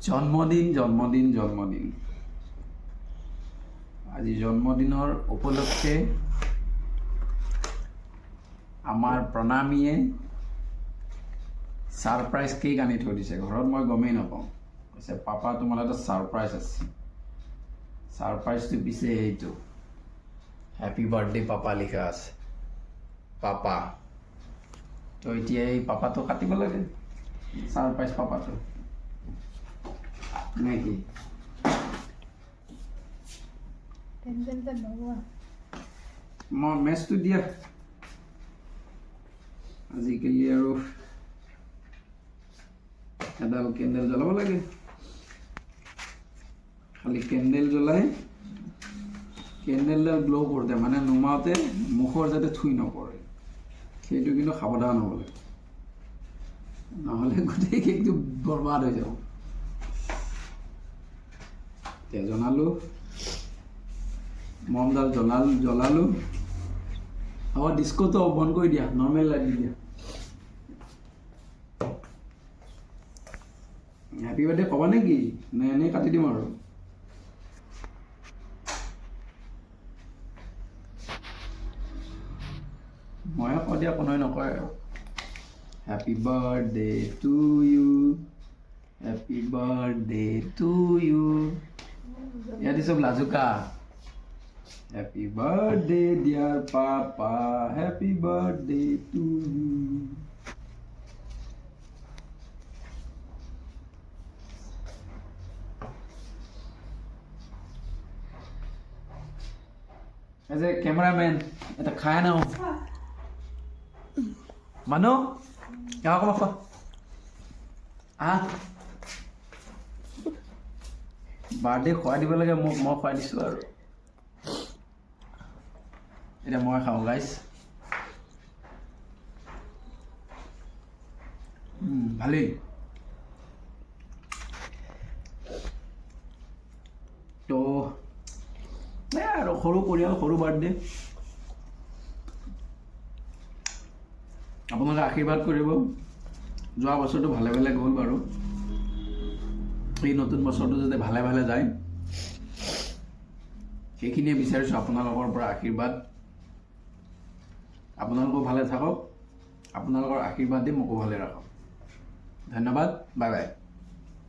জন্মদিন জন্মদিন জন্মদিন আজি জন্মদিনৰ উপলক্ষে আমাৰ প্ৰণামীয়ে সাৰপ্ৰাইজ কেক আনি থৈ দিছে ঘৰত মই গমেই নাপাওঁ কৈছে পাপা তোমালৈ এটা সাৰপ্ৰাইজ আছে সাৰপ্ৰাইজটো পিছে এইটো হ্যাপি বাৰ্থডে পাপা লিখা আছে পাপা তো এতিয়া এই পাপাটো কাটিব লাগে সাৰপ্ৰাইজ পাপাটো নাকি টেনশনটা নলবা মই মেচটো দিয়া আজিকালি আৰু এডাল কেণ্ডেল জ্বলাব লাগে খালি কেণ্ডেল জ্বলাই কেণ্ডেলডাল গ্লো কৰোঁতে মানে নুমাওঁতে মুখৰ যাতে থুই নপৰে সেইটো কিন্তু সাৱধান হ'ব লাগে নহ'লে গোটেই কেকটো বৰবাদ হৈ যাব এতিয়া জনালোঁ মমডাল জ্বলালোঁ হ'ব ডিস্কোটো বন্ধ কৰি দিয়া নৰ্মেল লাইট দি দিয়া হ্যাপি বাৰ্থডে ক'বা নেকি নে এনেই কাটি দিম আৰু ময়ে কওঁ দিয়া কোনোৱে নকয় আৰু happy birthday to you happy birthday to you ইয়াতে চব লাজুকা happy birthday dear papa happy birthday to you as a cameraman এটা খায় নাও মানো ইয়াৰ অকণমান খোৱা বাৰ্থডে খুৱাই দিব লাগে মোক মই খুৱাই দিছোঁ আৰু এতিয়া মই খাওঁ গাইছ ভালেই তো আৰু সৰু পৰিয়াল সৰু বাৰ্থডে আপোনালোকে আশীৰ্বাদ কৰিব যোৱা বছৰটো ভালে ভালে গ'ল বাৰু এই নতুন বছৰটো যাতে ভালে ভালে যায় সেইখিনিয়ে বিচাৰিছোঁ আপোনালোকৰ পৰা আশীৰ্বাদ আপোনালোকো ভালে থাকক আপোনালোকৰ আশীৰ্বাদ দি মোকো ভালে ৰাখক ধন্যবাদ বাই বাই